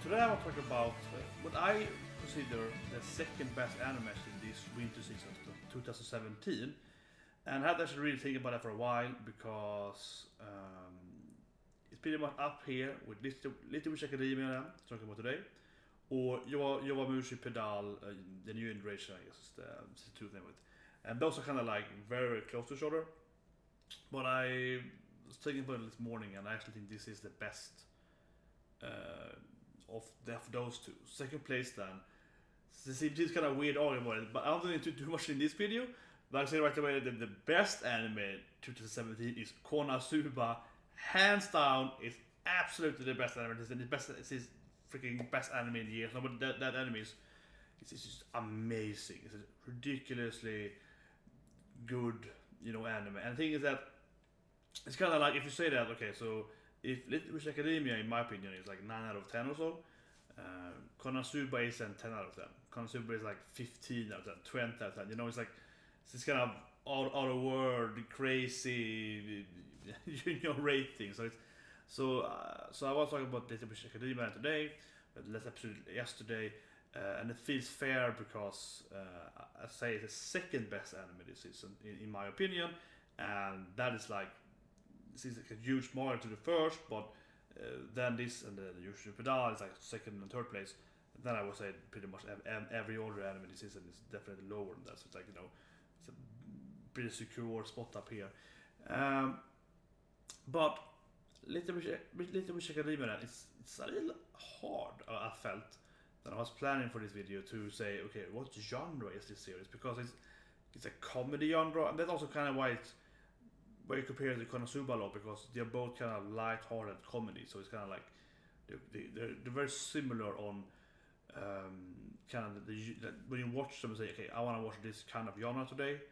Today I want to talk about what I consider the second best anime in this winter season of 2017. And I had to actually really think about that for a while because it's pretty much up here with Little Witch Academia talking about today. Or Yowamushi Pedal, the new iteration, I guess is the two name with. And those are kind of like very, very close to each other. But I was thinking about it this morning and I actually think this is the best of those two. Second place then. This is kind of weird argument about it, but I don't think too much in this video. But I say right away that the best anime 2017 is Konosuba. Hands down, it's absolutely the best anime. It's his freaking best anime in years. No, but that anime is it's just amazing. It's a ridiculously good, anime. And the thing is that it's kind of like if you say that, okay, so if Little Witch Academia, in my opinion, is like 9 out of 10 or so, Konosuba is a 10 out of 10. Konosuba is like 15 out of 10, 20 out of 10. It's like it's kind of out of world, crazy, rating. So I was talking about Little Witch Academia today, but last episode yesterday, and it feels fair because I say it's the second best anime this season, in my opinion, and that is like. This is like a huge margin to the first, but then this and the Yuri Pedal is like second and third place. And then I would say pretty much every other anime this season is definitely lower than that. So it's like it's a pretty secure spot up here. But Little Witch Academia, it's a little hard. I felt that I was planning for this video to say, okay, what genre is this series? Because it's a comedy genre, and that's also kind of why it's. Where you compare it to Konosuba a lot because they're both kind of light-hearted comedy, so it's kind of like they're very similar on kind of when you watch them and say, okay, I want to watch this kind of genre today,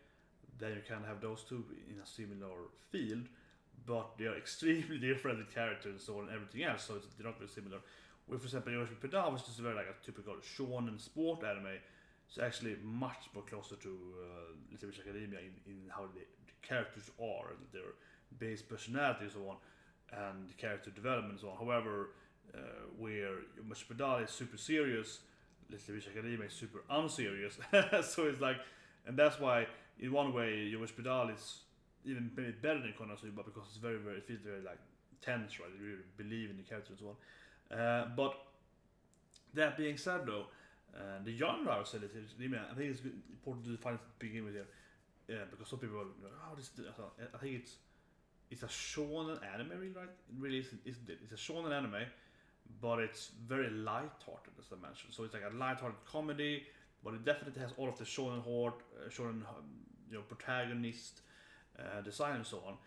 then you can have those two in a similar field, but they are extremely different in characters and so on and everything else, so they're not very similar. With, for example, Yuri Pedal, which is very like a typical shonen sport anime. It's actually much more closer to Little Witch Academia in how the characters are and their base personality and so on, and the character development and so on. However, where Yowamushi Pedal is super serious, Little Witch Academia is super unserious. So it's like, and that's why in one way Yowamushi Pedal is even maybe better than Konosuba because it's very, very, it feels very like tense, right? You really believe in the character and so on. But that being said, though. The genre I would say, I think it's important to define it to begin with here, because some people are I think it's a shonen anime, really, right? It really isn't it? It's a shonen anime, but it's very light-hearted, as I mentioned. So it's like a light-hearted comedy, but it definitely has all of the shonen protagonist design and so on.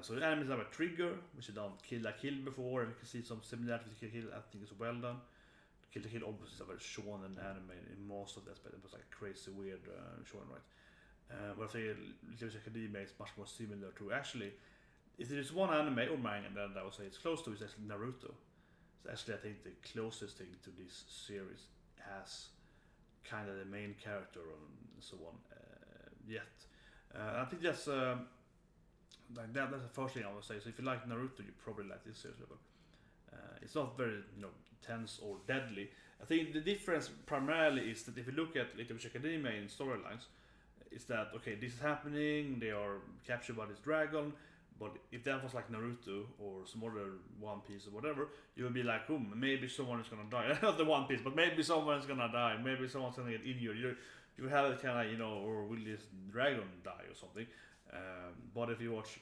So the anime have a trigger, which is done Kill la Kill before, and you can see some similarities to Kill la Kill. I think it's well done. Kill la Kill obviously is a very shonen anime in most of the aspects. It was like crazy weird shonen, right? But I think Little Witch Academia is much more similar to actually. If there is one anime or manga that I would say it's close to, is actually Naruto. So actually, I think the closest thing to this series has kind of the main character and so on yet. I think that's that's the first thing I would say. So if you like Naruto, you probably like this series level. It's not very tense or deadly. I think the difference primarily is that if you look at Little Witch Academia in storylines, is that okay, this is happening, they are captured by this dragon, but if that was like Naruto or some other One Piece or whatever, you would be like, maybe someone is gonna die. Not the One Piece, but maybe someone is gonna die, maybe someone's gonna get injured. You have it kind of, or will this dragon die or something. But if you watch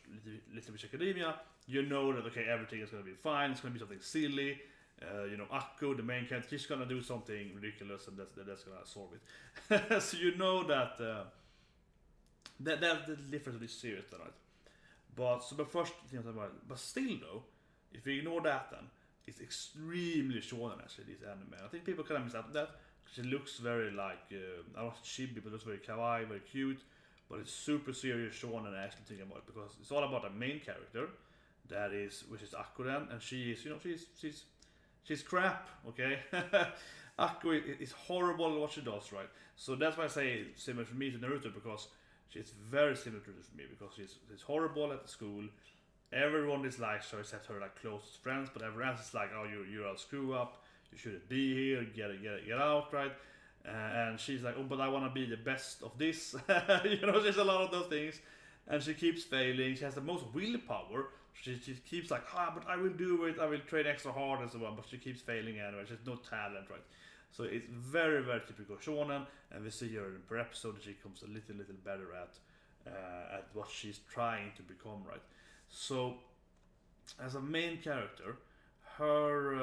Little Witch Academia, you know that okay, everything is going to be fine. It's going to be something silly. Akko, the main character, she's going to do something ridiculous, and that's going to solve it. So you know that that's the difference of this series, right? But so the first thing I'm talking about, but still though, if you ignore that, then it's extremely shonen actually. This anime, I think people kind of miss out on that because it looks very like I don't know chibi, but it looks very kawaii, very cute. But it's super serious shonen actually thinking about it because it's all about a main character which is Akko then, and she is she's crap, okay? Akko is horrible at what she does, right? So that's why I say similar for me to Naruto because she's very similar to this for me because she's horrible at the school. Everyone dislikes her except her like closest friends, but everyone else is like, oh, you're a screw up. you shouldn't be here, get out, right? And she's like, oh, but I want to be the best of this. There's a lot of those things, and she keeps failing. She has the most willpower. She keeps like, but I will do it. I will train extra hard and so on. But she keeps failing anyway. She has no talent, right? So it's very, very typical shonen, and we see her per episode that she becomes a little better at what she's trying to become, right? So as a main character, her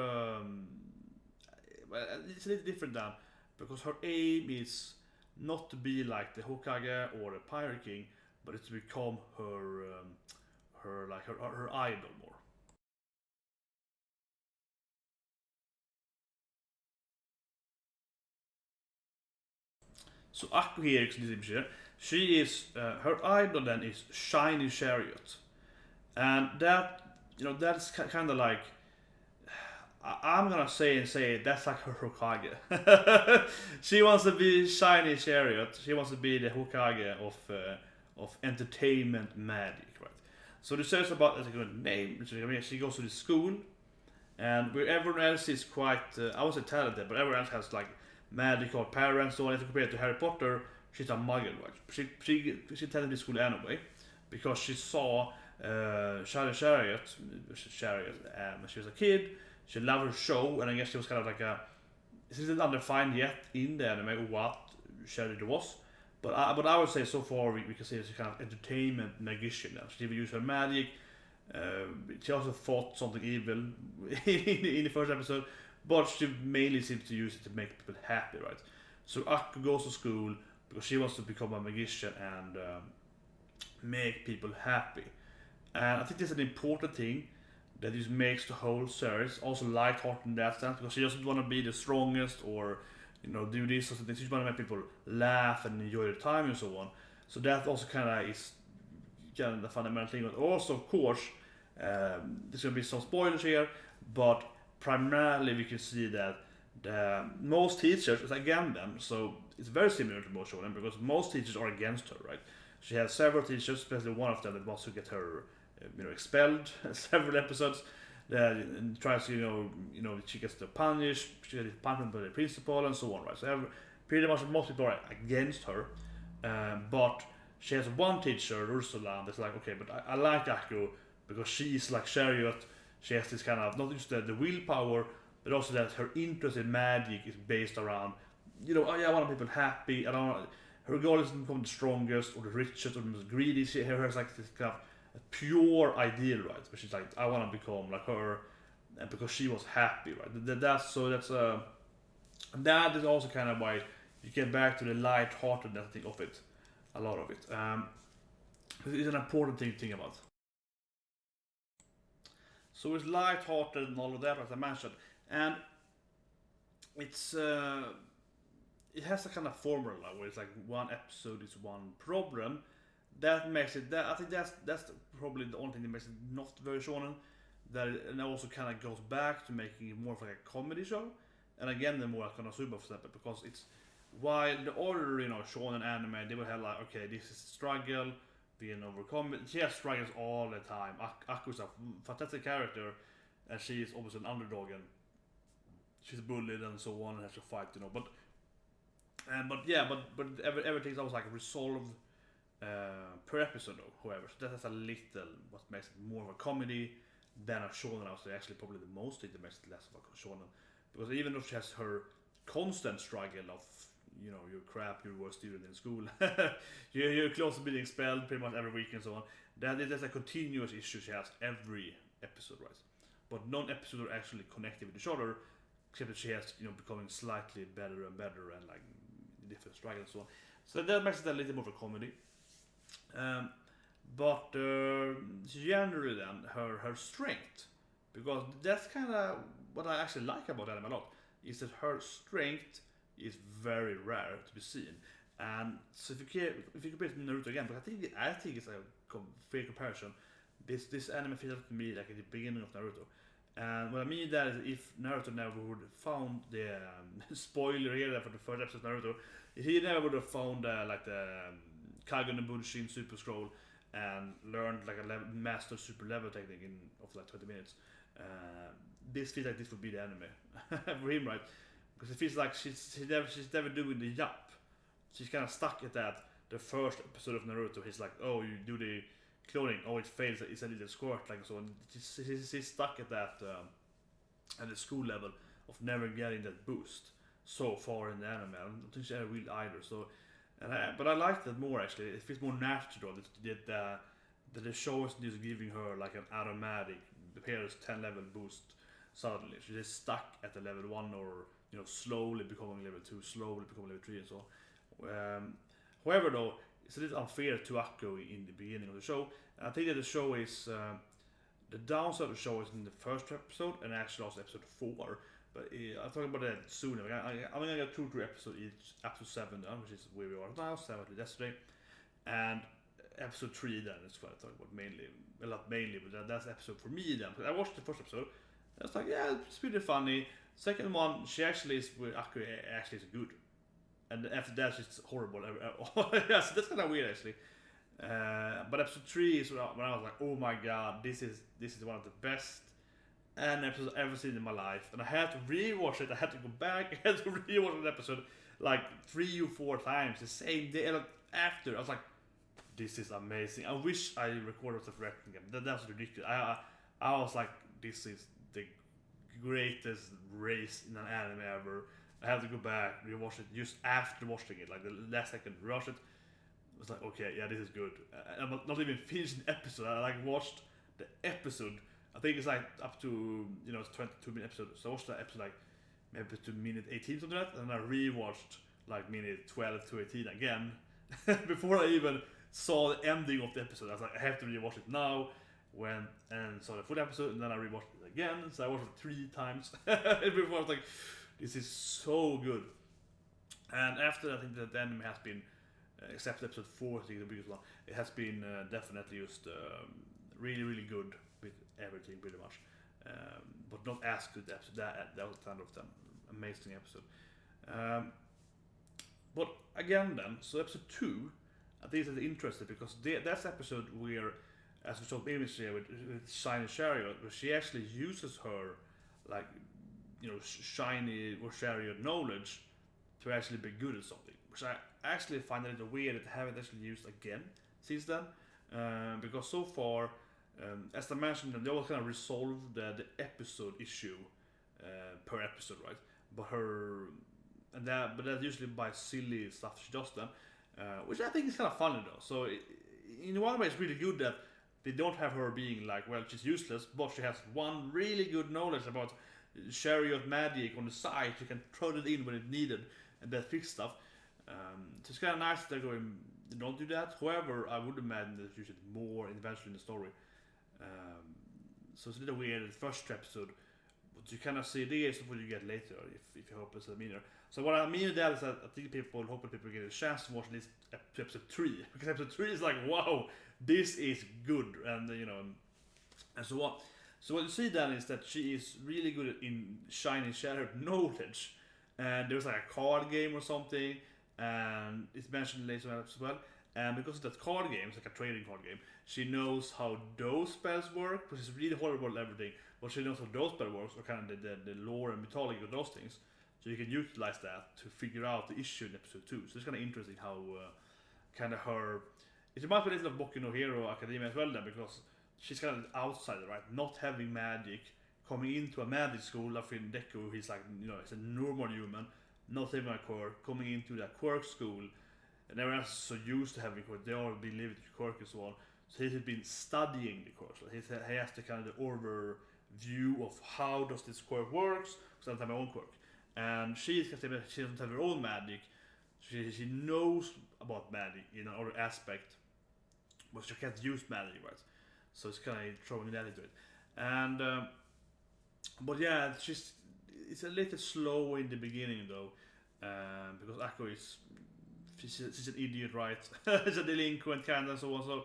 it's a little different than, because her aim is not to be like the Hokage or the Pirate King, but it's to become her idol more. So Akko here, she is her idol then is Shiny Chariot, and that's kind of like, I'm gonna say that's like her Hokage. She wants to be Shiny Chariot. She wants to be the Hokage of entertainment magic, right? So the series about, as a good name, she goes to the school, and where everyone else is quite, I won't say talented, but everyone else has like magical parents. So if you compare it to Harry Potter, she's a muggle, right? She attended this school anyway because she saw Shiny Chariot when she was a kid. She loved her show, and I guess she was kind of like it isn't undefined yet in the anime what Chariot was. But I would say so far we can say it's a kind of entertainment magician now. She will use her magic. She also fought something evil in the first episode, but she mainly seems to use it to make people happy, right? So Akko goes to school because she wants to become a magician and make people happy. And I think that's an important thing that just makes the whole series also lighthearted in that sense, because she doesn't want to be the strongest or do this or something. She just want to make people laugh and enjoy their time and so on. So that also kind of is kind of the fundamental thing. But also, of course, there's going to be some spoilers here, but primarily we can see that most teachers is against them. So it's very similar to most shonen because most teachers are against her, right? She has several teachers, especially one of them that wants to get her expelled several episodes. And tries to she gets the punish, she gets punishment by the principal and so on, right? So pretty much most people are against her, but she has one teacher, Ursula, that's like, okay, but I like Akko because she's like Chariot. She has this kind of not just the willpower, but also that her interest in magic is based around, I want people happy. I don't want her goal is to become the strongest or the richest or the most greedy. She has like this kind of a pure ideal, right? But she's like, I want to become like her, and because she was happy, right? That is also kind of why you get back to the lightheartedness thing of it, a lot of it. It's an important thing to think about. So it's lighthearted and all of that, as I mentioned, and it's it has a kind of formula where it's like one episode is one problem. That makes it. I think that's probably the only thing that makes it not very shonen. And it also kind of goes back to making it more of like a comedy show. And again, the more Konosuba for example, because it's while the other shonen anime they will have like, okay, this is a struggle being overcome. She has struggles all the time. Akko is a fantastic character, and she is always an underdog and she's bullied and so on and has to fight, but everything's always like resolved per episode though, however. So that's a little what makes it more of a comedy than a shonen. I would say actually probably the most thing that makes it less of a shonen. Because even though she has her constant struggle of, you're crap, you're worst student in school, you're close to being expelled pretty much every week and so on. That's a continuous issue she has every episode, right? But none episodes are actually connected with each other, except that she has, becoming slightly better and better and like different struggles and so on. So that makes it a little more of a comedy. But generally then her strength, because that's kind of what I actually like about anime a lot, is that her strength is very rare to be seen. And so if you compare it to Naruto again, but I think it's a fair comparison. This anime feels to me like at the beginning of Naruto. And what I mean that is if Naruto never would have found the spoiler here for the first episode of Naruto, if he never would have found like the Kagari Bunshin Super Scroll and learned like a master super level technique of like 20 minutes, This feels like this would be the anime for him, right? Because it feels like she's never doing the jump. She's kind of stuck at that. The first episode of Naruto, he's like, oh, you do the cloning, oh, it fails, it's a little squirt, like so. And she's stuck at that at the school level of never getting that boost so far in the anime. I don't think she ever will either. So, but I like that more actually. It feels more natural that the show is just giving her like an automatic, appears 10 level boost suddenly. She's just stuck at the level 1 or slowly becoming level 2, slowly becoming level 3 and so on. However though, it's a little unfair to Akko in the beginning of the show. And I think that the show is, the downside of the show is in the first episode and actually also episode 4. But I'll talk about that soon. I'm gonna get 2 episodes each, up to 7 then, which is where we are now, 7 yesterday. And episode 3 then is what I talk about mainly. Well, not mainly, but that's episode for me then. Because I watched the first episode, I was like, yeah, it's pretty funny. Second one, she actually is, where Akko actually is good. And after that, it's horrible. Yeah, so that's kind of weird actually. But episode 3 is when I was like, oh my god, this is one of the best episodes I've ever seen in my life. And I had to rewatch it. I had to go back. I had to rewatch the episode like 3 or 4 times the same day. Like, after I was like, this is amazing. I wish I recorded myself reacting again. That's ridiculous. I was like, this is the greatest race in an anime ever. I had to go back, rewatch it just after watching it, like the last second rewatch it. I was like, okay, yeah, this is good. I'm not even finished the episode. I like watched the episode. I think it's like up to it's 22-minute episode. So I watched the episode like maybe to minute 18 something like that, and I rewatched like minute 12 to 18 again before I even saw the ending of the episode. I was like, I have to rewatch it now. Went and saw the full episode, and then I rewatched it again. So I watched it 3 times before I was like, this is so good. And after I think that the anime has been, except episode 4, I think the biggest one, it has been definitely just really, really good with everything pretty much. But not as good episode. That was kind of an amazing episode. But again then, so episode 2, I think is interesting because that's the episode where, as we saw previously with Shiny Chariot, where she actually uses her like shiny or chariot knowledge to actually be good at something, which I actually find a little weird that I haven't actually used again since then, because so far, as I mentioned, they always kind of resolve the episode issue per episode, right? But that's usually by silly stuff she does then, which I think is kind of funny though. So in one way, it's really good that they don't have her being like, well, she's useless, but she has one really good knowledge about chariot magic on the side. She can throw it in when it's needed and that fix stuff. So it's kind of nice that they're going, they don't do that. However, I would imagine that you should more eventually in the story. So it's a little weird in the first episode, but you kind of see this what you get later if you hope it's a meaner. So what I mean with that is that I think people get a chance to watch this episode 3, because episode 3 is like, wow, this is good, and and so on. So what you see then is that she is really good in shiny chariot knowledge, and there's like a card game or something, and it's mentioned later on as well. And because of that card game, it's like a trading card game, she knows how those spells work, which is really horrible at everything, but she knows how those spells work, or kind of the lore and mythology of those things. So you can utilize that to figure out the issue in episode 2. So it's kind of interesting how kind of her... It reminds me a little of Boku no Hero Academia as well then, because she's kind of an outsider, right? Not having magic, coming into a magic school, like in Deku, he's like, he's a normal human, not having a quirk, coming into that quirk school, and everyone's so used to having quirk, they all believe in quirk and so on. So he's been studying the quirk, so he has the kind of the overview of how does this quirk works, because I don't have my own quirk. And she doesn't have her own magic, she knows about magic in another aspect, but she can't use magic, right? So it's kind of throwing that into it. And but yeah, it's a little slow in the beginning though, because Akko she's an idiot, right? She's a delinquent kind and so on. So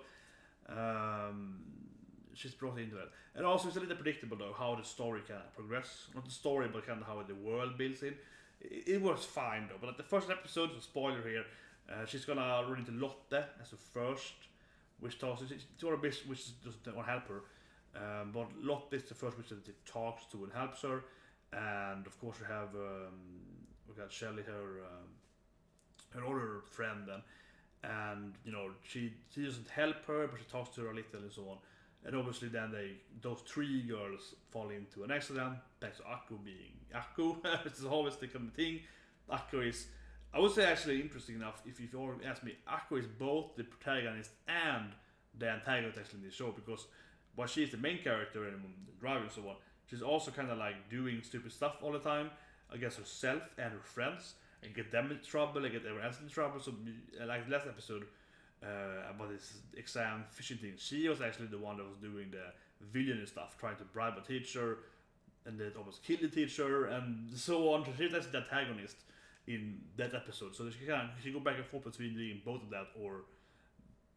she's brought into that, and also it's a little predictable though how the story can progress. Not the story, but kind of how the world builds in. It works fine though. But at the first episode, so spoiler here, she's gonna run into Lotte as the first. Which talks to her bitch, which doesn't want to help her, But Lotte is the first person that he talks to and helps her, and of course we got Shelly, her older friend, then, and she doesn't help her, but she talks to her a little and so on. And obviously then those three girls fall into an accident, thanks to Akko being Akko. It's always the kind of thing. Akko is, I would say, actually interesting enough, if you ask me, Akko is both the protagonist and the antagonist actually in the show, because while she's the main character and driving and so on, she's also kind of like doing stupid stuff all the time against herself and her friends, and get them in trouble, and get everyone else in trouble. So like last episode, about this exam fishing thing, she was actually the one that was doing the villainy stuff, trying to bribe a teacher, and then almost kill the teacher, and so on. She's actually the antagonist in that episode, so she go back and forth between doing both of that, or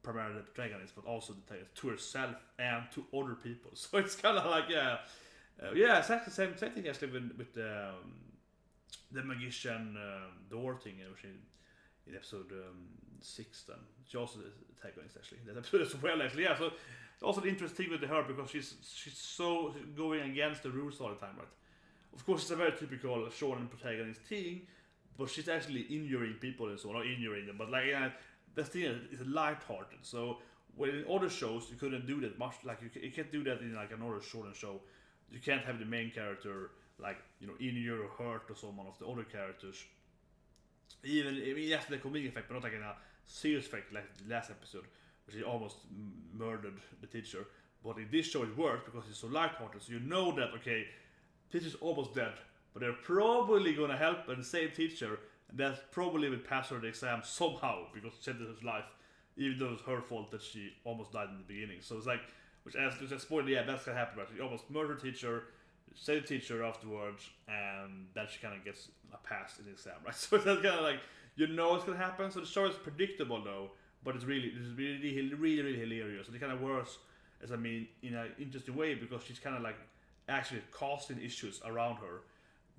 primarily the protagonist, but also the protagonist to herself and to other people. So it's kind of like it's actually same thing actually with the magician door thing, which in episode 6, then she also the antagonist actually that episode as well actually. So it's also the interesting with her, because she's so going against the rules all the time, right? Of course, it's a very typical shonen protagonist thing, but she's actually injuring people and so on, not injuring them, but like the thing is lighthearted. So when in other shows you couldn't do that much, like you can't do that in like another shonen show. You can't have the main character like injure or hurt or someone of the other characters. Even yes, the comedic effect, but not like in a serious effect like the last episode, which he almost murdered the teacher. But in this show it works because it's so lighthearted, so you know that okay, teacher's almost dead, but they're probably gonna help and save teacher, and that probably will pass her the exam somehow because she saved her life, even though it's her fault that she almost died in the beginning. So it's like, which as a spoiler, yeah, that's gonna happen. Right? She almost murdered teacher, saved teacher afterwards, and then she kind of gets a pass in the exam, right? So that's kind of like it's gonna happen. So the show is predictable though, but it's really hilarious, and it kind of works as in an interesting way, because she's kind of like actually causing issues around her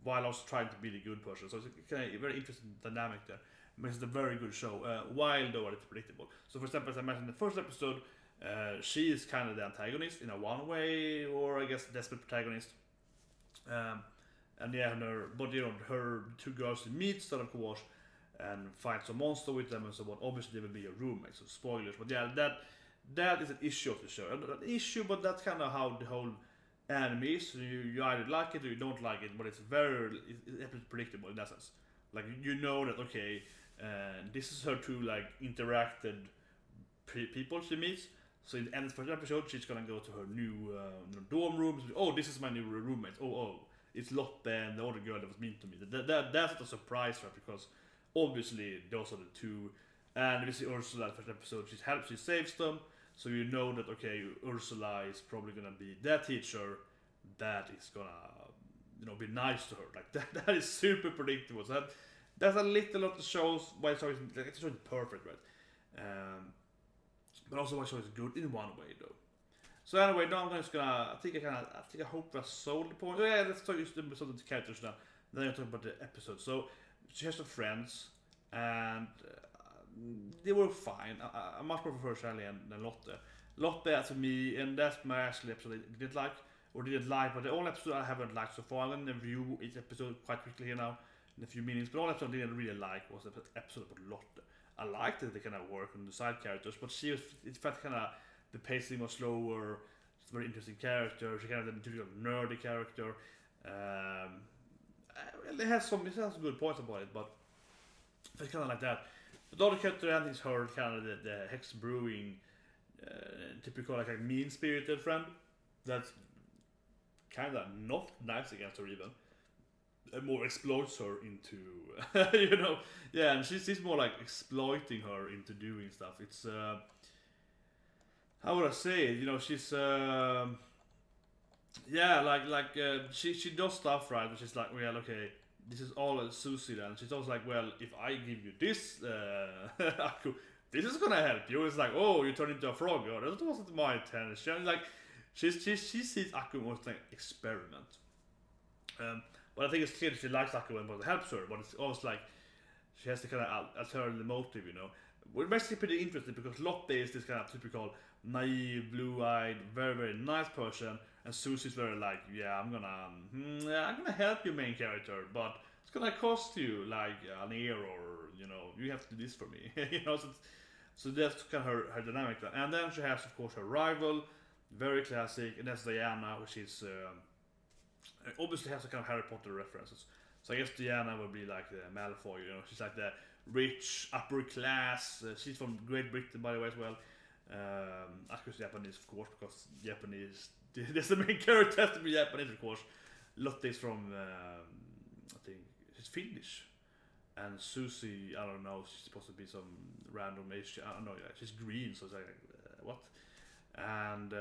while also trying to be the good person. So it's kind of a very interesting dynamic there. It's a very good show, while though it's predictable. So for example, as I mentioned in the first episode, she is kind of the antagonist in a one way, or I guess desperate protagonist. And yeah, her two girls she meets, that of course, and fights a monster with them and so on. Obviously, they will be a roommate, so spoilers. But yeah, that is an issue of the show. An issue, but that's kind of how the whole anime is. So you either like it or you don't like it, but it's predictable in that sense. Like you know that okay, this is her two like interacted people she meets. So in the end of the first episode, she's gonna go to her new dorm room. Oh, this is my new roommate. Oh, it's Lotte and the other girl that was mean to me. That's a surprise, right? Because obviously those are the two. And we see Ursula in the first episode. She saves them. So you know that okay, Ursula is probably gonna be that teacher that is gonna be nice to her. Like that is super predictable. So that's a little of the shows why it's always perfect, right? But also why show is good in one way though. So anyway, now I'm just gonna. I think I hope I sold the point. Oh, yeah, let's talk about some of the characters now. Then I'll talk about the episode. So she has some friends, and they were fine. I much more prefer Shelly than Lotte. Lotte to me, and that's my actual episode I didn't like, but the only episode I haven't liked so far. I'm gonna review each episode quite quickly here now in a few minutes. But the only episode I didn't really like was the episode about Lotte. I liked that they kind of work on the side characters, but it felt kind of the pacing was slower. It's a very interesting character. She kind of the typical nerdy character. It has some good points about it, but it's kind of like that. But the other character I think is her kind of the Hex Brewing, typical like a mean-spirited friend that's kind of not nice against her even. And more exploits her into, and she's more like exploiting her into doing stuff. It's, how would I say it? She's, she does stuff right, but she's like, well, okay, this is all a Susie then. She's always like, well, if I give you this, Akko, this is gonna help you. It's like, oh, you turn into a frog. Oh, that wasn't my intention. Like, she sees Akko almost like experiment. But I think it's clear that she likes Akko and it helps her, but it's almost like she has to kind of alternative motive, Well, it's actually pretty interesting because Lotte is this kind of typical naive, blue-eyed, very very nice person, and Susie's very like, yeah, I'm gonna help you, main character, but it's gonna cost you like an ear, or you have to do this for me, so that's kind of her dynamic. And then she has, of course, her rival, very classic, and that's Diana, which is obviously has a kind of Harry Potter references. So I guess Diana would be like the Malfoy, she's like the rich, upper class. She's from Great Britain, by the way, as well. Akko's Japanese, of course, because Japanese. There's the main character has to be Japanese, of course. Lotte is from, I think, she's Finnish. And Susie, I don't know, she's supposed to be some random Asian, I don't know, she's green, so it's like, what? And,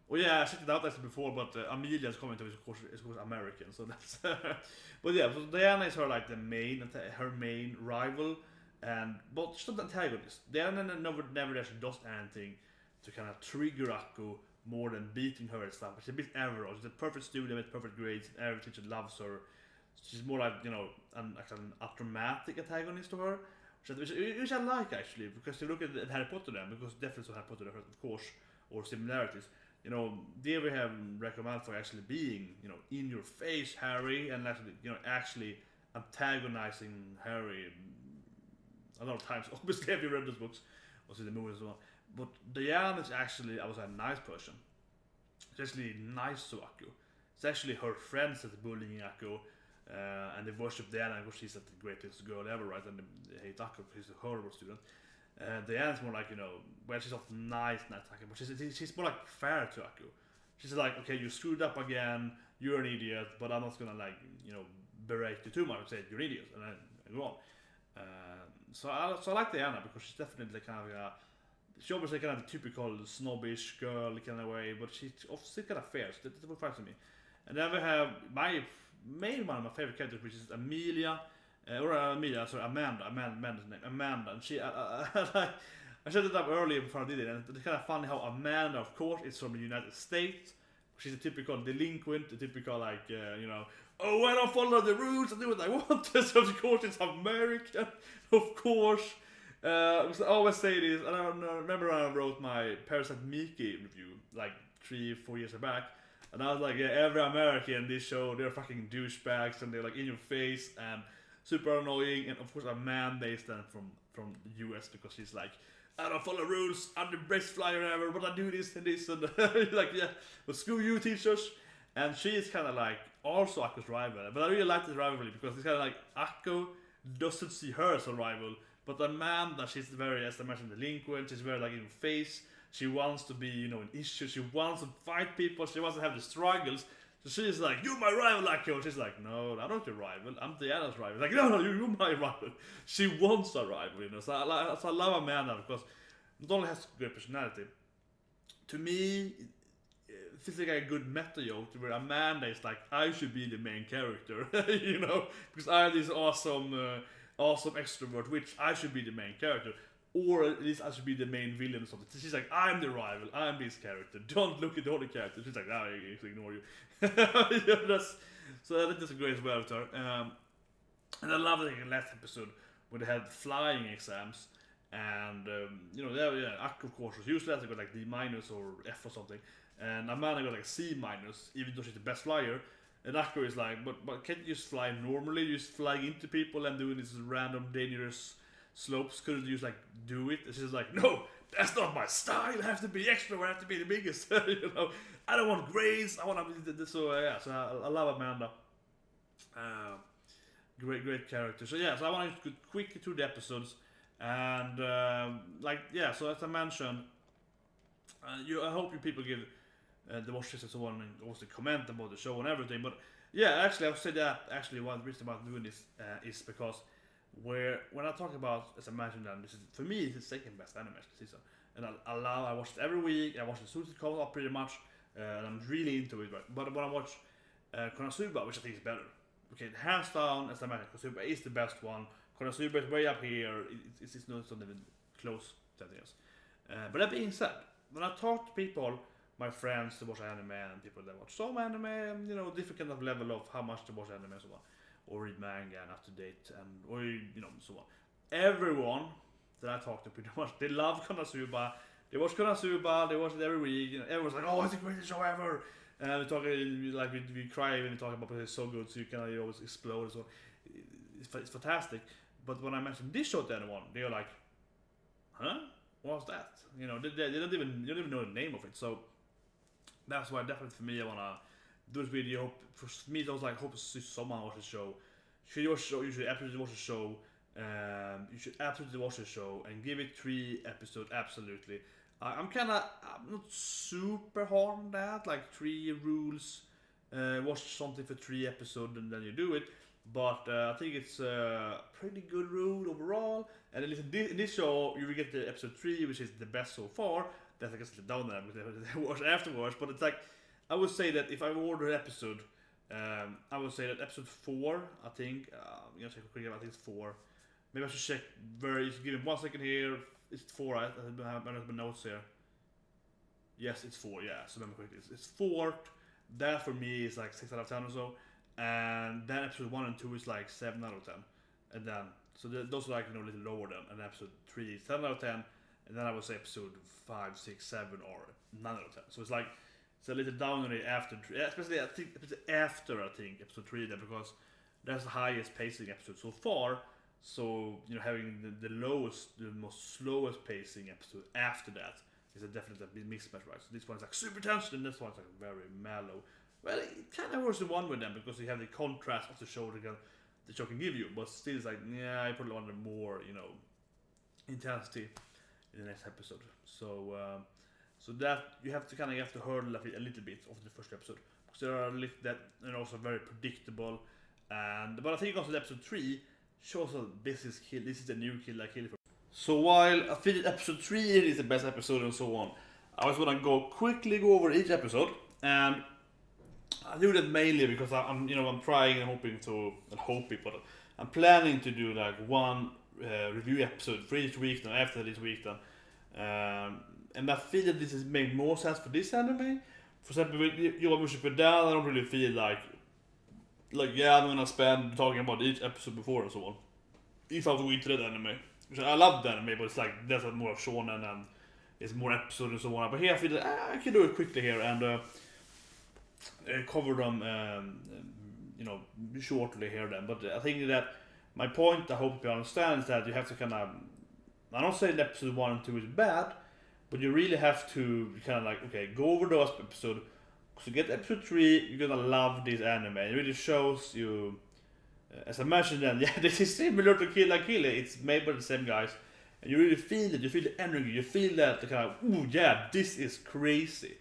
well, yeah, I checked it out actually before, but Amelia's commentary is of course American, so that's. But yeah, so Diana is her like her main rival, but she's not the antagonist. Diana never actually does anything to kind of trigger Akko more than beating her and stuff. She's a bit average. She's a perfect student with perfect grades. Every teacher loves her. She's more like a dramatic antagonist to her, which I like actually, because you look at Harry Potter then, because definitely so Harry Potter of course, or similarities. There we have recommend for actually being, in your face Harry, and actually antagonizing Harry a lot of times. Obviously, have you read those books or seen the movies as well? But Diana is actually, I was a nice person. She's actually nice to Akko. It's actually her friends that are bullying Akko, and they worship Diana because she's the greatest girl ever, right? And they hate Akko because she's a horrible student. Diana's more like, well, she's not nice, not Akko, but she's more like fair to Akko. She's like, okay, you screwed up again, you're an idiot, but I'm not gonna berate you too much and say you're an idiot, and then go on. So I like Diana because she's definitely kind of she's obviously kind of a typical snobbish girl kind of way, but she's still kind of fair. So that's what fascinates me. And then we have one of my favorite characters, which is Amanda. Amanda's name, Amanda. And she, I set it up earlier before I did it, and it's kind of funny how Amanda, of course, is from the United States. She's a typical delinquent, a typical oh, I don't follow the rules, I do what I want. So of course it's American, of course. I always say this, and I remember when I wrote my Parasite Miki review, like 3-4 years back, and I was like, yeah, every American in this show, they're fucking douchebags, and they're like in your face, and super annoying, and of course Amanda is then from the US, because she's like, I don't follow rules, I'm the best flyer ever, but I do this and this, and like, yeah, but screw you teachers. And she is kind of like also Akko's rival, but I really like this rivalry because it's kind of like Akko doesn't see her as a rival, but Amanda, she's very, as I mentioned, delinquent, she's very like in your face, she wants to be, an issue, she wants to fight people, she wants to have the struggles. So she's like, you're my rival, Akko. She's like, no, I'm not your rival. I'm Diana's rival. Like, no, you're my rival. She wants a rival, So I love Amanda because not only has a great personality. To me, it feels like a good meta joke where Amanda is like, I should be the main character, because I have this awesome extrovert, which I should be the main character. Or at least I should be the main villain or something. She's like, I'm the rival, I'm this character. Don't look at the other characters. She's like, I ignore you. So that's just great as well with her. And I love the last episode where they had flying exams. And, Akko, of course, was useless. They got like D- or F or something. And Amanda got like C-, even though she's the best flyer. And Akko is like, but can't you just fly normally? You just flying into people and doing this random dangerous slopes, couldn't you just do it? And she's like, no, that's not my style. I have to be extra, I have to be the biggest. I don't want grades, I want to be so I love Amanda. Great character. So I want to go quickly through the episodes, and so as I mentioned, I hope you people give the watch list and so on, and also comment about the show and everything. But actually I would say that actually one reason about doing this is because when I talk about, as I mentioned, this is for me it's the second best anime season, and I watch it every week. I watch the Suits come up pretty much, and I'm really into it. Right? But when I watch Konosuba, which I think is better, okay, hands down, as I mentioned, Konosuba is the best one. Konosuba is way up here. It's not even close to anything else. But that being said, when I talk to people, my friends that watch anime and people that watch some anime, different kind of level of how much to watch anime and so on, or read manga and up to date, and or so on. Everyone that I talked to pretty much. They love Konosuba. They watch Konosuba. They watch it every week. You know, everyone's like, "Oh, it's the greatest show ever!" And we talk like we cry when we talk about it. It's so good, so you can always explode. So it's fantastic. But when I mentioned this show to anyone, they're like, "Huh? What's that?" You know, they don't even know the name of it. So that's why definitely for me, I wanna do this video. For me, it was like, hope to see someone watch the show. You should absolutely watch the show. You should absolutely watch the show and give it 3 episodes. Absolutely. I'm not super hard on that. Like 3 rules. Watch something for 3 episodes and then you do it. But I think it's a pretty good rule overall. And in this show, you will get the episode 3, which is the best so far. That's I guess down there because I watch afterwards. But it's like, I would say that if I order an episode, I would say that episode 4, I think, you know, check quickly, I think it's 4. Maybe I should check give me 1 second here. It's 4, I have my notes here. Yes, it's 4, yeah, so remember quickly. It's 4. That for me is like 6 out of 10 or so. And then episode 1 and 2 is like 7 out of 10. And then, so those are like, you know, a little lower than, and episode 3 is 7 out of 10. And then I would say episode 5, 6, 7, or 9 out of 10. So it's like, it's a little down on it after, especially I think after episode 3 there, because that's the highest pacing episode so far. So, you know, having the most slowest pacing episode after that is a definitely a mismatch, right? So this one's like super tense, and this one's like very mellow. Well, it kind of works in one with them because you have the contrast of the show the show can give you, but still it's like, yeah, I probably wanted more, you know, intensity in the next episode. So, so that you have to hurdle a little bit of the first episode because there are that and also very predictable. But I think also episode 3 shows that this is the new kill I kill for. So while I feel episode 3 is the best episode and so on, I just want to quickly go over each episode, and I do that mainly because I'm trying and but I'm planning to do like one review episode for each week. Then after this week, and I feel that this is make more sense for this anime. For example, with Yuri I don't really feel like yeah, I'm gonna spend talking about each episode before and so on. If I was into that anime, which I love the anime, but it's like that's more of shonen and it's more episodes and so on. But here I feel that I can do it quickly here and cover them, shortly here then. But I think that my point, I hope you understand, is that you have to I don't say that episode 1 and 2 is bad, but you really have to go over those episodes. So get episode 3, you're gonna love this anime. It really shows you, as I mentioned then, yeah, this is similar to Kill la Kill. It's made by the same guys, and you really feel it. You feel the energy. You feel that ooh yeah, this is crazy.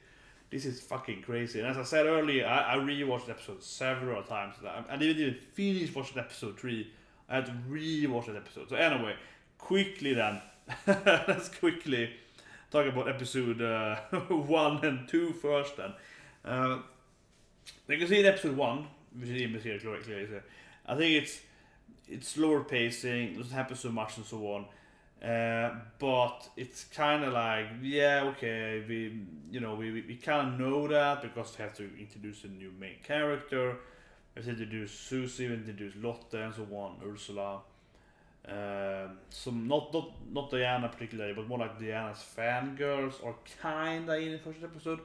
This is fucking crazy. And as I said earlier, I rewatched the episode several times. I didn't finish watching episode 3. I had to rewatch that episode. So anyway, quickly then, let's quickly talk about episode 1 and 2 first then. You can see in episode 1, which is even here clearly. I think it's slower pacing, doesn't happen so much and so on. But it's kind of like, yeah, okay, we kind of know that because we have to introduce a new main character. We have to introduce Susie, we introduce Lotte and so on, Ursula. Some not Diana particularly, but more like Diana's fangirls are kinda in the first episode.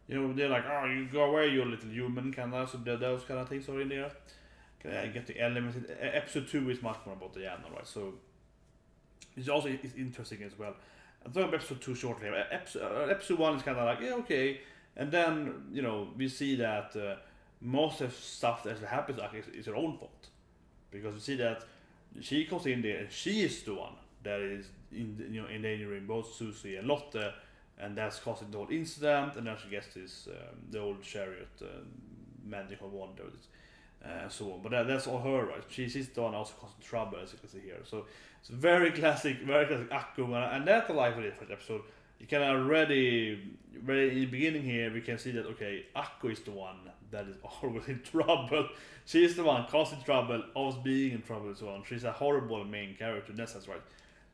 You know, they're like, oh, you go away, you little human, kinda. So those kind of things are in there. I get the elements. Episode 2 is much more about Diana, right? So it's also interesting as well. I'm talking about episode 2 shortly. Episode 1 is kind of like, yeah, okay, and then we see that most of stuff that happens is her own fault, because we see that she comes in there and she is the one that is endangering both Susie and Lotte, and that's causing the whole incident. And then she gets this the old chariot magical wand and so on. But that's all her, right? She's the one also causing trouble, as you can see here. So it's very classic Akko, and that's the life of the first episode. You can already in the beginning here we can see that okay, Akko is the one that is always in trouble. She's the one causing trouble, always being in trouble and so on. She's a horrible main character, that's right.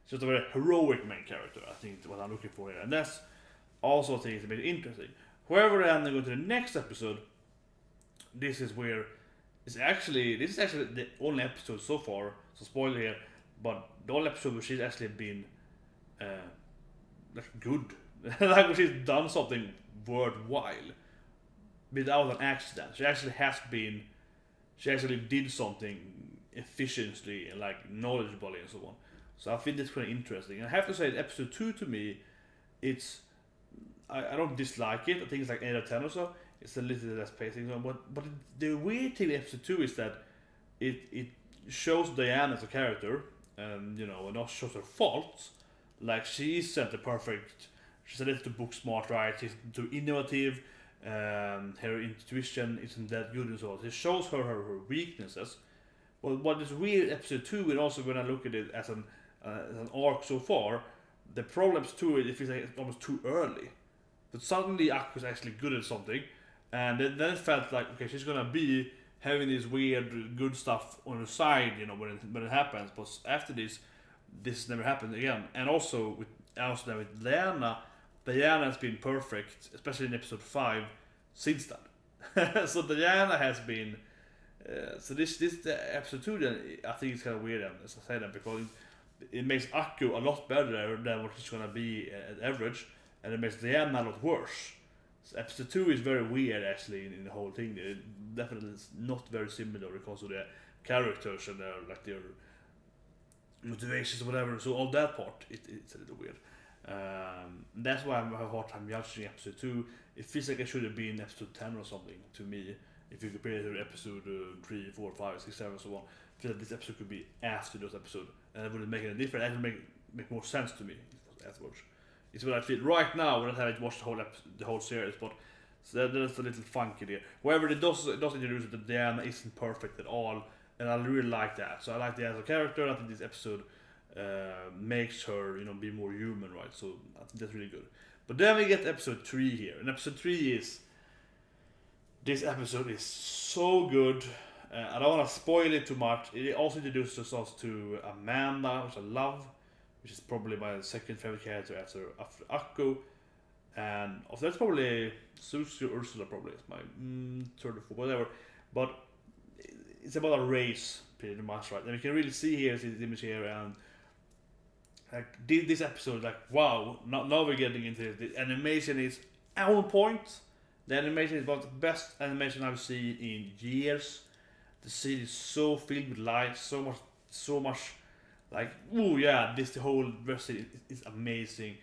She's a very heroic main character, I think is what I'm looking for here. And that's also I think it's a bit interesting. However, then they go to the next episode. This is actually the only episode so far, so spoiler here, but the only episode where she's actually been like good, like she's done something worthwhile without an accident. She actually did something efficiently and like knowledgeably and so on. So I think that's pretty interesting. And I have to say, episode 2 to me, it's I don't dislike it. I think it's like 8 out of 10 or so. It's a little less pacing, but the weird thing in episode 2 is that it shows Diana as a character, and and also shows her faults. Like she isn't the perfect. She's a little too book smart, right? She's too innovative. Her intuition isn't that good and so on. It shows her weaknesses. But what is weird episode 2, and also when I look at it as an arc so far, the problems to it, it feels like it's almost too early. But suddenly Akko is actually good at something, and then it felt like, okay, she's gonna be having this weird good stuff on the side, when it happens. But after this never happened again. And also with Diana has been perfect, especially in episode 5, since then. So Diana has been. So this episode 2 then I think it's kind of weird, as I said, because it makes Akko a lot better than what she's gonna be at average, and it makes Diana a lot worse. So episode 2 is very weird actually in the whole thing. It definitely is not very similar because of the characters and their motivations or whatever. So all that part, it's a little weird. That's why I have a hard time judging episode 2. It feels like it should have been episode 10 or something to me. If you compare it to episode 3, 4, 5, 6, 7, and so on, I feel like this episode could be after those episodes, and it wouldn't make any difference. It would make more sense to me if it was afterwards. It's what I feel right now when I haven't watched the whole series, but so that's a little funky there. However, it does introduce that Diana isn't perfect at all, and I really like that. So I like Diana as a character. I think this episode makes her be more human, right? So I think that's really good. But then we get episode 3 here, and episode 3 is. This episode is so good. I don't want to spoil it too much. It also introduces us to Amanda, which I love, which is probably my second favorite character after Akko. And that's probably Susie or Ursula, probably. It's my third or fourth, whatever. But it's about a race, pretty much, right? And we can really see here, see the image here, and like this episode, like wow, now we're getting into it. The animation is on point. The animation is one of the best animation I've seen in years. The scene is so filled with light, so much like, oh yeah, the whole rest is amazing.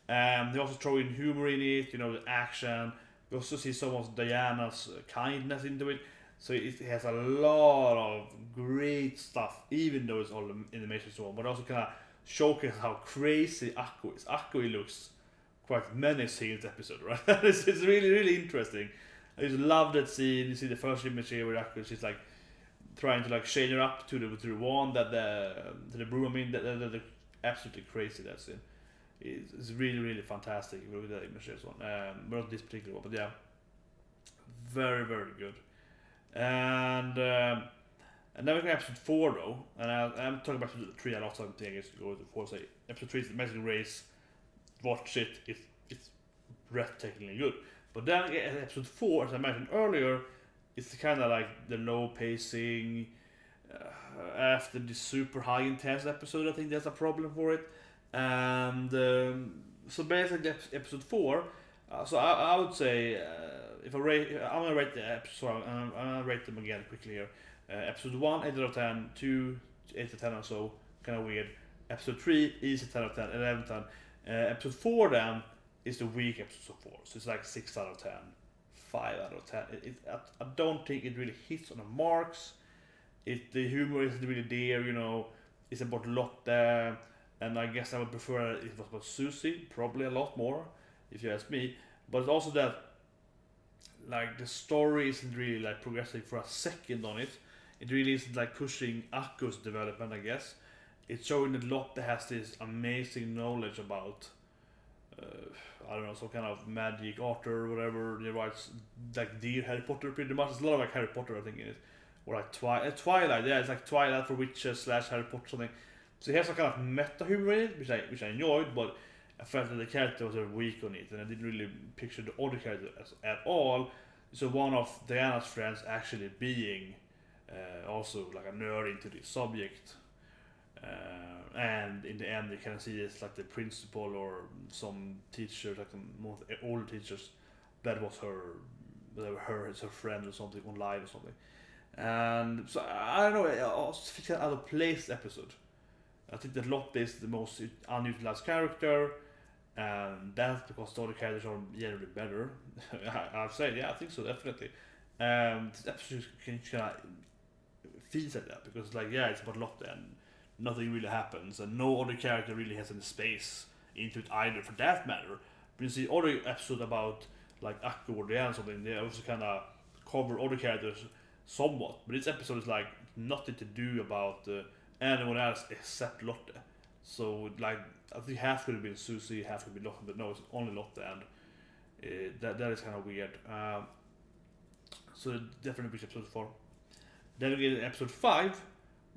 They also throw in humor in it, the action. We also see some of Diana's kindness into it. So it has a lot of great stuff, even though it's all animation and so on. But also kind of showcase how crazy Akko is. Akko looks quite menacing in this episode, right? it's really, really interesting. I just love that scene. You see the first image here where Akko, she's like trying to like chain her up to the wand that to the broom. I mean, that absolutely crazy, that scene. It's really, really fantastic with that image as well. But not this particular one, but yeah, very, very good. And then we go episode 4 though, and I'm talking about episode 3 a lot. So I guess to go to 4. Say episode 3 is the Amazing Race. Watch it, it's breathtakingly good. But then episode 4, as I mentioned earlier, it's kind of like the low pacing. After the super high intense episode, I think there's a problem for it. And so basically episode 4, so I would say if I rate, I'm gonna rate the episode. I'm gonna rate them again quickly here. Episode 1, 8 out of 10. 2, 8 out of 10 or so, kind of weird. Episode 3, easy 10 out of 10. 11 out of 10. Episode 4 then is the weak episode of 4, so it's like 6 out of 10, 5 out of 10. I don't think it really hits on the marks. The humor isn't really there, it's about Lotte, and I guess I would prefer it was about Susie, probably a lot more, if you ask me. But it's also that, like, the story isn't really like progressing for a second on it. It really isn't like pushing Akko's development, I guess. It's showing that Lotte has this amazing knowledge about, I don't know, some kind of magic art or whatever. He writes like Dear Harry Potter pretty much. It's a lot of like Harry Potter, I think, in it. Or like Twilight, yeah, it's like Twilight for witches / Harry Potter something. So he has some kind of meta humor in it, which I enjoyed, but I felt that the character was very weak on it, and I didn't really picture the other character at all. So one of Diana's friends actually being also like a nerd into the subject. And in the end, you can see it's like the principal or some teacher, like the most older teachers, that was her friend or something online or something. And so I don't know, I also think out of place episode. I think that Lotte is the most unutilized character, and that's because the other characters are generally better. I'd say, yeah, I think so, definitely. This episode can kind of feels like that because, like, yeah, it's about Lotte and nothing really happens, and no other character really has any space into it either, for that matter. But you see other episodes about like Akko or Thhe and something, they also kind of cover other characters somewhat. But this episode is like nothing to do about anyone else except Lotte. So like I think half could have been Susie, half could be Lotte, but no, it's only Lotte, and that is kind of weird. So definitely which episode 4. Then we get episode 5,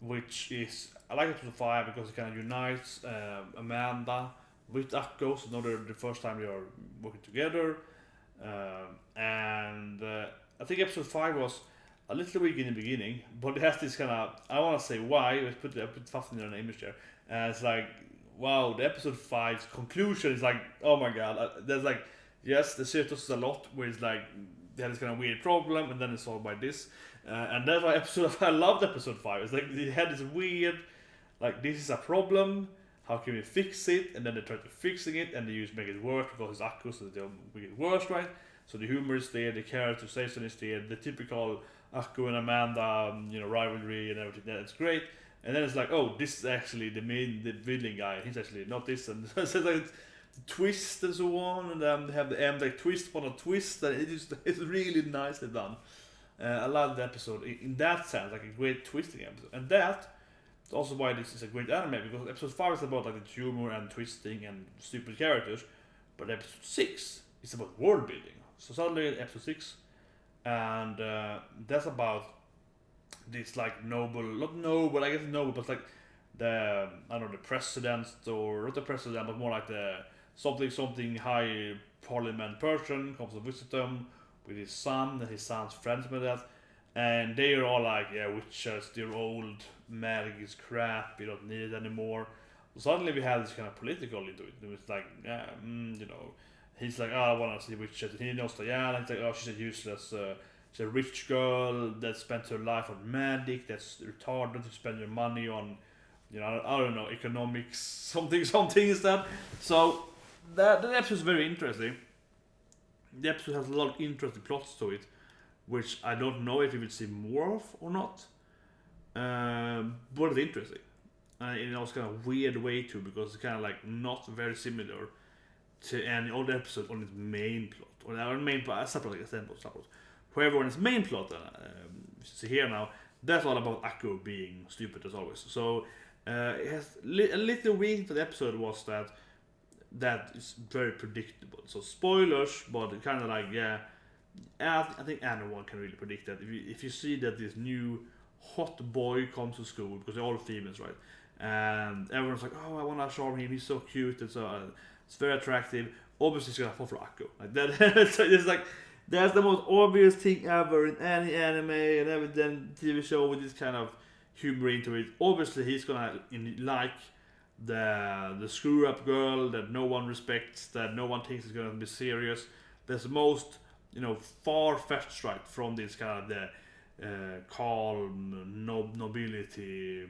which is, I like episode 5 because it kind of unites Amanda with Akko, so now they're the first time they are working together. And I think episode 5 was a little weak in the beginning, but it has this kind of, I want to say why, I put Fafnir in an image there, and it's like, wow, the episode 5's conclusion is like, oh my god, there's like, yes, the series does a lot, where it's like, they had this kind of weird problem, and then it's solved by this. And that's why I loved episode 5. It's like they had this weird, like, this is a problem, how can we fix it? And then they try to fixing it, and they make it worse because it's Akko, so they'll make it worse, right? So the humor is there, the characterization is there, the typical Akko and Amanda, rivalry and everything. That's great. And then it's like, oh, this is actually the villain guy. He's actually not this, and so it's like twist and so on, and they have the end like twist upon a twist, and it's really nicely done. I love the episode in that sense, like a great twisting episode, and that's also why this is a great anime, because episode 5 is about like the humor and twisting and stupid characters, but episode 6 is about world building. So suddenly episode 6, and that's about this like not noble, I guess noble, but like the the president, or not the president, but more like the something high parliament person comes to visit them with his son, and his son's friends with that, and they are all like, yeah, witches, they're old, magic is crap, we don't need it anymore. So suddenly we have this kind of political into it. It's like, yeah, he's like, oh, I want to see witches, and he knows Diana, he's like, oh, she's a useless, she's a rich girl that spent her life on magic, that's retarded to spend your money on, I don't know, economics, something instead. So that episode is very interesting. The episode has a lot of interesting plots to it, which I don't know if we will see more of or not. But it's interesting. And in a kind of weird way too, because it's kind of like not very similar to any other episode on its main plot. Or our main plot, separate examples. However, on its main plot, see here now, that's all about Akko being stupid as always. So it has a little weak to the episode was that is very predictable. So spoilers, but kind of like, yeah, I think anyone can really predict that. If you see that this new hot boy comes to school, because they're all females, right? And everyone's like, oh, I want to charm him, he's so cute, and so it's very attractive. Obviously, he's gonna fall for Akko. Like that, so it's like, that's the most obvious thing ever in any anime and every TV show with this kind of humor into it. Obviously, he's gonna like the screw up girl that no one respects, that no one thinks is gonna be serious. That's the most far-fetched, right, from this kind of the calm nobility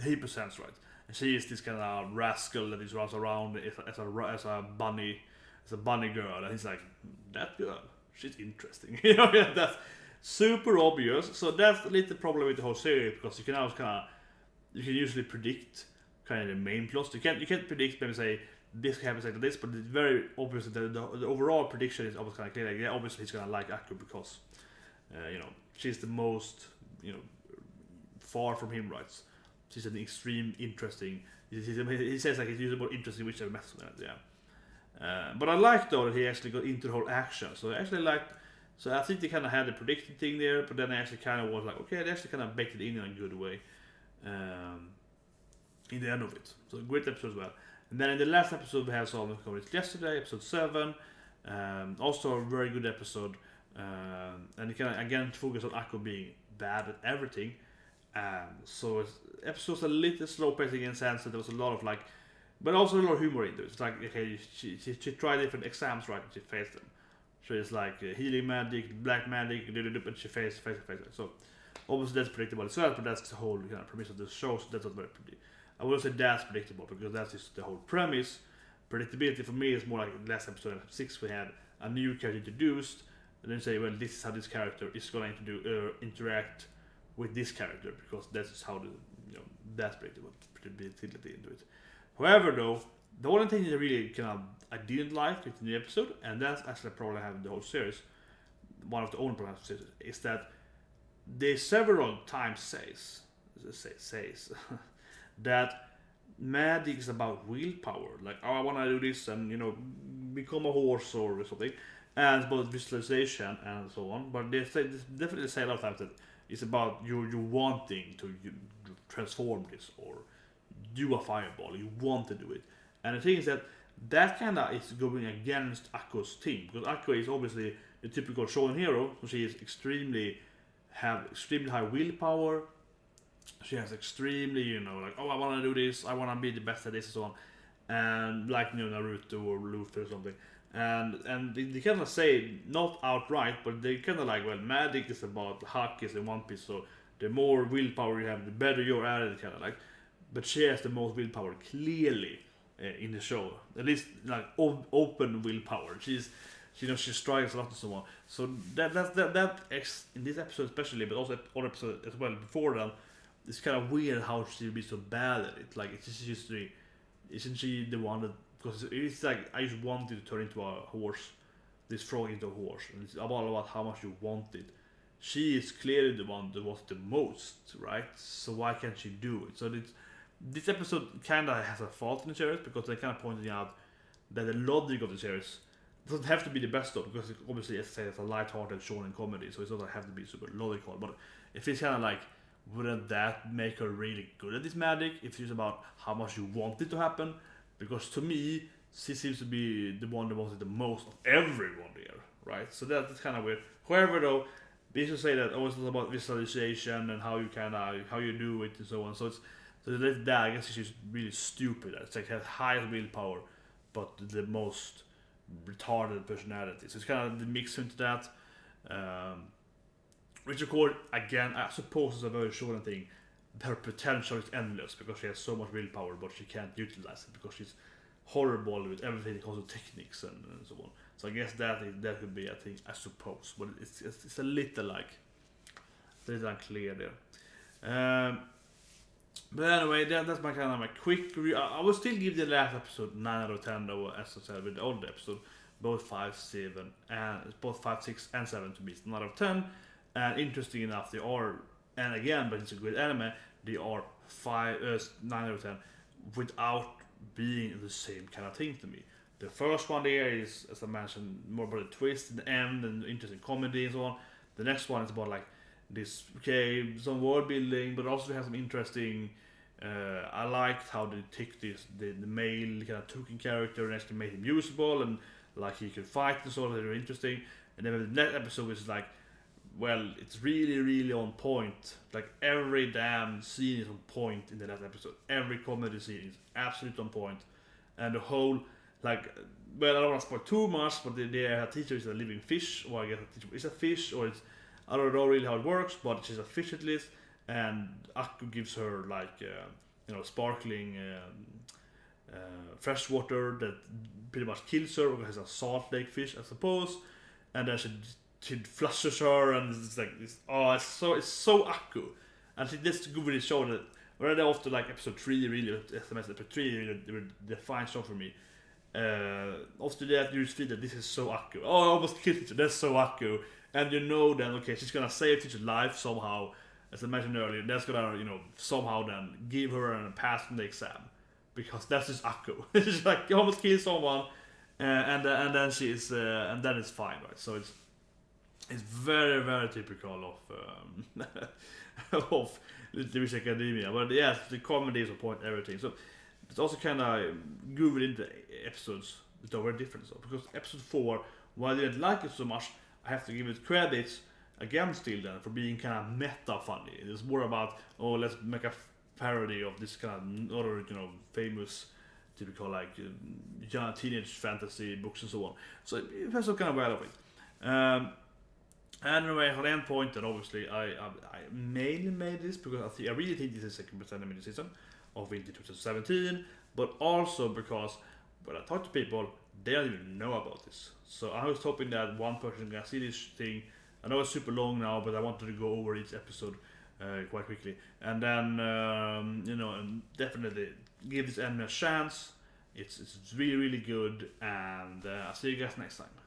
he presents, right. And she is this kind of rascal that is runs around as a bunny girl, and he's like, that girl, she's interesting. That's super obvious. So that's a little problem with the whole series, because you can usually predict kind of the main plot. You can't predict, maybe say this happens like this, but it's very obvious that the overall prediction is almost kind of clear. Like, yeah, obviously he's gonna like Akko because she's the most far from him, right? She's an extreme interesting. He says like he's more interesting which I've met with, yeah. But I like though that he actually got into the whole action. So I actually liked. So I think they kind of had the predicting thing there, but then I actually kind of was like, okay, they actually kind of baked it in a good way. In the end of it, so great episode as well. And then in the last episode we have something covered yesterday, episode 7. Also a very good episode, and it kind of again focus on Akko being bad at everything, So episodes a little slow pacing in the sense that there was a lot of like, but also a lot of humor into it. It's like, okay, she tried different exams, right? And she faced them. So it's like healing magic, black magic, and she faced it. So obviously that's predictable as well, but that's the whole kind of premise of the show. So that's not very pretty. I would say that's predictable because that's just the whole premise. Predictability for me is more like last episode 6 we had a new character introduced, and then say, well, this is how this character is going to interact with this character because that's how that's predictability into it. However, though, the only thing that really kind of I didn't like in the episode, and that's actually a problem I have in the whole series. One of the only problems of the series is that they several times says that magic is about willpower. Like, oh, I want to do this and become a horse or something, and it's about visualization and so on. But they definitely say a lot of times that it's about you wanting to transform this or do a fireball. You want to do it, and the thing is that kind of is going against Akko's team because Akko is obviously the typical shonen hero, so she is extremely high willpower. She has extremely, like, oh, I want to do this, I want to be the best at this and so on, and like Naruto or Luffy or something, and they kind of say not outright, but they kind of like, well, magic is about hacks in One Piece, so the more willpower you have, the better you're at it, kind of like. But she has the most willpower clearly in the show, at least like open willpower. She strives a lot and so on. So that in this episode especially, but also other episodes as well before that. It's kind of weird how she would be so bad at it. Like, isn't she the one that, because it's like, I just wanted to turn into a horse, this frog into a horse, and it's about how much you want it. She is clearly the one that wants the most, right? So why can't she do it? So this episode kind of has a fault in the series, because they kind of pointed out that the logic of the series doesn't have to be the best though, because obviously, as I say, it's a lighthearted shonen comedy, so it doesn't have to be super logical, but if it's kind of like, wouldn't that make her really good at this magic if it's about how much you want it to happen? Because to me, she seems to be the one that wants it the most of everyone there, right? So that's kind of weird. However, though, they should say that it's about visualization and how you do it and so on. So that I guess she's really stupid. It's like has highest willpower, but the most retarded personality. So it's kind of the mix into that. Which of course, again, I suppose is a very short thing. Her potential is endless because she has so much willpower, but she can't utilize it because she's horrible with everything that comes to techniques and so on. So I guess that could be a thing, I suppose, but it's a little unclear there. But anyway, that's my kind of my quick review. I will still give the last episode 9 out of 10 though, as I said with the old episode, both 5, 6, and 7 to me. It's 9 out of 10. And interesting enough, they are, and again, but it's a good anime, they are 9 out of 10 without being the same kind of thing to me. The first one there is, as I mentioned, more about the twist in the end and interesting comedy and so on. The next one is about like this, some world building, but also they have some interesting. I liked how they took the male kind of token character and actually made him usable and like he could fight and so on. They were interesting. And then the next episode is like, well, it's really, really on point. Like every damn scene is on point in the last episode. Every comedy scene is absolutely on point. And the whole, like, well, I don't want to spoil too much, but the teacher is a living fish, or I guess a teacher is a fish, or it's, I don't know really how it works, but she's a fish at least. And Akko gives her like, sparkling fresh water that pretty much kills her because it's a salt lake fish, I suppose. And then she flushes her, and it's like this. Oh, it's so Akko, and she just really showed that. Right after like episode 3, really, episode 3 really defined show for me. After that, you just feel that this is so Akko. Oh, I almost killed teacher. That's so Akko, and then okay, she's gonna save teacher's life somehow. As I mentioned earlier, that's gonna somehow then give her a pass on the exam, because that's just Akko. She's like you almost kill someone, and then she's and then it's fine, right? So it's very, very typical of of Little Academia, but yes, the comedy is on point, everything. So it's also kind of grooved into episodes that are very different. So because episode 4, while I didn't like it so much, I have to give it credits against Tilden for being kind of meta funny. It's more about, oh, let's make a parody of this kind of other, famous, typical like young teenage fantasy books and so on. So it has some kind of well of it. Anyway, at one point, and obviously I mainly made this because I really think this is the second animated season of winter 2017, but also because when I talk to people, they don't even know about this. So I was hoping that one person can see this thing. I know it's super long now, but I wanted to go over each episode quite quickly, and then and definitely give this anime a chance. It's really, really good, and I'll see you guys next time.